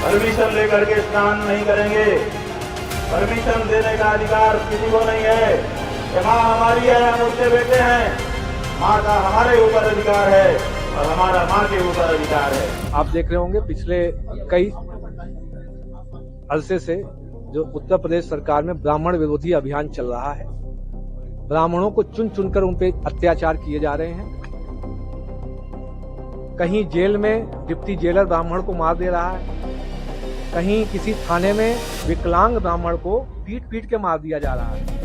Permission लेकर के स्नान नहीं करेंगे। परमिशन देने का अधिकार किसी को नहीं है। ये माँ हमारी है, हम उसके बेटे हैं। माँ का हमारे ऊपर अधिकार है और हमारा माँ के ऊपर अधिकार है। आप देख रहे होंगे पिछले कई अरसे से जो उत्तर प्रदेश सरकार में ब्राह्मण विरोधी अभियान चल रहा है। ब्राह्मणों को चुन चुनकर उन पे अत्याचार किए जा रहे हैं। कहीं जेल में डिप्टी जेलर ब्राह्मण को मार दे रहा है, कहीं किसी थाने में विकलांग ब्राह्मण को पीट पीट के मार दिया जा रहा है।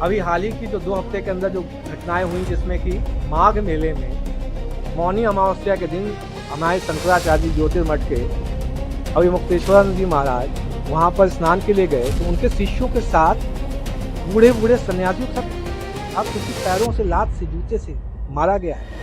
अभी हाल ही की जो 2 हफ्ते के अंदर जो घटनाएं हुई, जिसमें कि माघ मेले में मौनी अमावस्या के दिन हमारे शंकराचार्य ज्योतिर्मठ के अभिमुक्तेश्वरानंद जी महाराज वहां पर स्नान के लिए गए, तो उनके शिष्यों के साथ बूढ़े बूढ़े सन्यासियों तक अब किसी पैरों से, लात से, जूते से मारा गया है।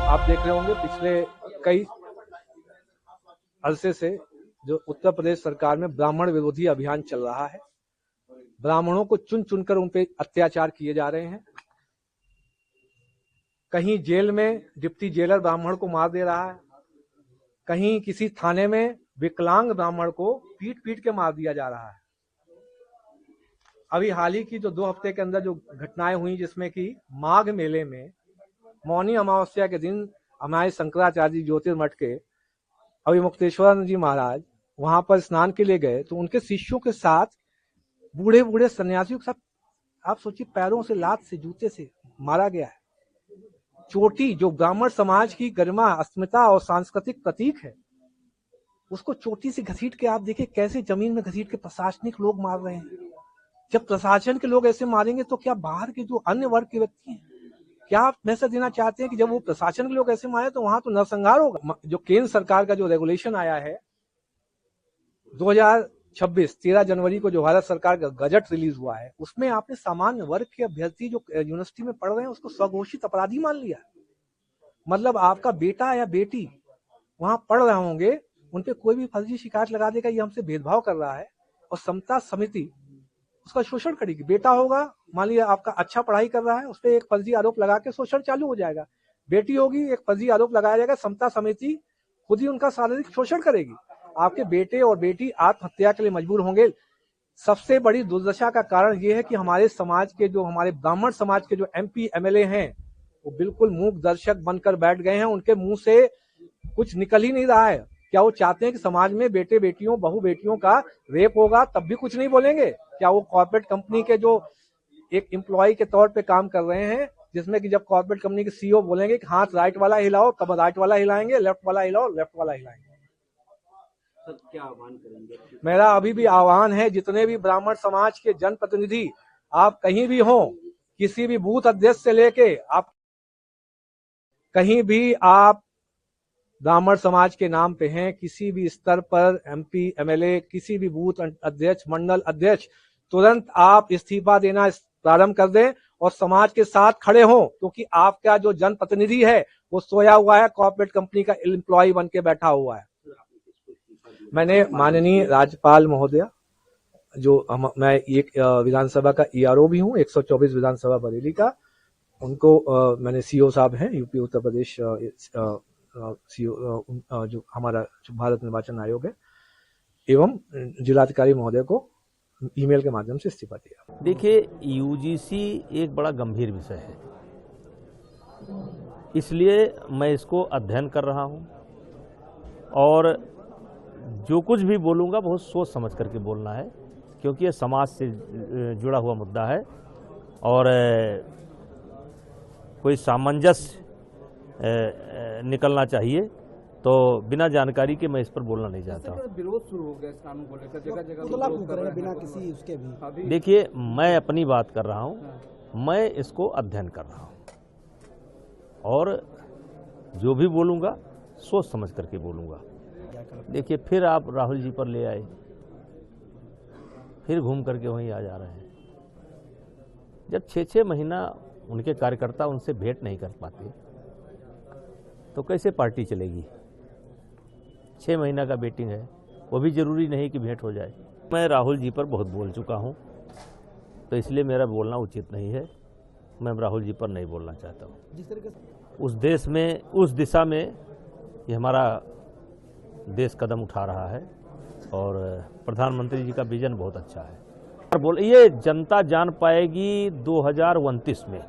आप देख रहे होंगे पिछले कई अरसे से जो उत्तर प्रदेश सरकार में ब्राह्मण विरोधी अभियान चल रहा है। ब्राह्मणों को चुन चुनकर उन पे अत्याचार किए जा रहे हैं। कहीं जेल में डिप्टी जेलर ब्राह्मण को मार दे रहा है, कहीं किसी थाने में विकलांग ब्राह्मण को पीट पीट के मार दिया जा रहा है। अभी हाल ही की जो 2 हफ्ते के अंदर जो घटनाएं हुई, जिसमें कि माघ मेले में मौनी अमावस्या के दिन हमारे शंकराचार्य ज्योतिर्मठ के अभिमुक्तेश्वरानंद जी महाराज वहां पर स्नान के लिए गए, तो उनके शिष्यों के साथ बूढ़े बूढ़े सन्यासियों के साथ आप सोचिए पैरों से, लात से, जूते से मारा गया है। चोटी जो ब्राह्मण समाज की गरिमा, अस्मिता और सांस्कृतिक प्रतीक है, उसको चोटी से घसीट के आप देखिए कैसे जमीन में घसीट के प्रशासनिक लोग मार रहे हैं। जब प्रशासन के लोग ऐसे मारेंगे तो क्या बाहर के जो अन्य वर्ग के व्यक्ति हैं, क्या आप मैसेज देना चाहते हैं कि जब वो प्रशासन के लोग ऐसे मारे तो वहां तो नरसंहार होगा? जो केंद्र सरकार का जो रेगुलेशन आया है 2026 13 जनवरी को जो भारत सरकार का गजट रिलीज हुआ है, उसमें आपने सामान्य वर्ग के अभ्यर्थी जो यूनिवर्सिटी में पढ़ रहे हैं उसको स्वघोषित अपराधी मान लिया। मतलब आपका बेटा या बेटी वहां पढ़ रहे होंगे, उनपे कोई भी फर्जी शिकायत लगा देगा ये हमसे भेदभाव कर रहा है, और समता समिति उसका शोषण करेगी। बेटा होगा, मान लिया आपका अच्छा पढ़ाई कर रहा है, उस पर एक फर्जी आरोप लगा के शोषण चालू हो जाएगा। बेटी होगी, एक फर्जी आरोप लगाया जाएगा, समता समिति खुद ही उनका शारीरिक शोषण करेगी। आपके बेटे और बेटी आत्महत्या के लिए मजबूर होंगे। सबसे बड़ी दुर्दशा का कारण यह है कि हमारे समाज के जो, हमारे ब्राह्मण समाज के जो MP MLA हैं, वो बिल्कुल मूक दर्शक बनकर बैठ गए हैं। उनके मुंह से कुछ निकल ही नहीं रहा है। क्या वो चाहते हैं कि समाज में बेटे बेटियों, बहू बेटियों का रेप होगा तब भी कुछ नहीं बोलेंगे? क्या वो कॉर्पोरेट कंपनी के जो एक एम्प्लॉय के तौर पे काम कर रहे हैं, जिसमें कि जब कॉर्पोरेट कंपनी के CEO बोलेंगे कि हाथ राइट वाला हिलाओ, तब राइट वाला हिलाएंगे, लेफ्ट वाला हिलाओ, लेफ्ट वाला हिलाएंगे? क्या आह्वान करेंगे? मेरा अभी भी आह्वान है, जितने भी ब्राह्मण समाज के जनप्रतिनिधि आप कहीं भी हो, किसी भी बूथ अध्यक्ष से लेके आप कहीं भी आप ब्राह्मण समाज के नाम पे हैं, किसी भी स्तर पर MP MLA, किसी भी बूथ अध्यक्ष, मंडल अध्यक्ष, तुरंत आप इस्तीफा देना प्रारंभ कर दें और समाज के साथ खड़े हों, क्योंकि आपका जो जनप्रतिनिधि है वो सोया हुआ है, कॉर्पोरेट कंपनी का एम्प्लॉय बन के बैठा हुआ है। मैंने माननीय राज्यपाल महोदय, जो मैं एक विधानसभा का ERO भी हूँ, 124 विधानसभा बरेली का, उनको मैंने CO साहब हैं UP उत्तर प्रदेश जो हमारा जो भारत निर्वाचन आयोग है एवं जिलाधिकारी महोदय को ईमेल के माध्यम से इस्तीफा दिया। देखिए, यूजीसी एक बड़ा गंभीर विषय है, इसलिए मैं इसको अध्ययन कर रहा हूं और जो कुछ भी बोलूंगा बहुत सोच समझ करके बोलना है, क्योंकि ये समाज से जुड़ा हुआ मुद्दा है और कोई सामंजस्य निकलना चाहिए। तो बिना जानकारी के मैं इस पर बोलना नहीं चाहता हूँ। विरोध शुरू हो गया इस कानून को लेकर, जगह जगह बिना किसी उसके भी। देखिए, मैं अपनी बात कर रहा हूँ, मैं इसको अध्ययन कर रहा हूँ और जो भी बोलूँगा सोच समझ करके बोलूँगा। देखिए, फिर आप राहुल जी पर ले आए, फिर घूम करके वहीं आ जा रहे हैं। जब 6-6 महीना उनके कार्यकर्ता उनसे भेंट नहीं कर पाते तो कैसे पार्टी चलेगी? 6 महीना का वेटिंग है, वो भी जरूरी नहीं कि भेंट हो जाए। मैं राहुल जी पर बहुत बोल चुका हूं, तो इसलिए मेरा बोलना उचित नहीं है। मैं राहुल जी पर नहीं बोलना चाहता हूं। जिस तरीके से उस देश में, उस दिशा में ये हमारा देश कदम उठा रहा है और प्रधानमंत्री जी का विजन बहुत अच्छा है। ये जनता जान पाएगी 2029 में,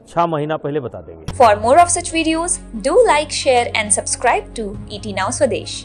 6 महीना पहले बता देंगे। For more of such videos, do like, share and subscribe to ET Now Swadesh.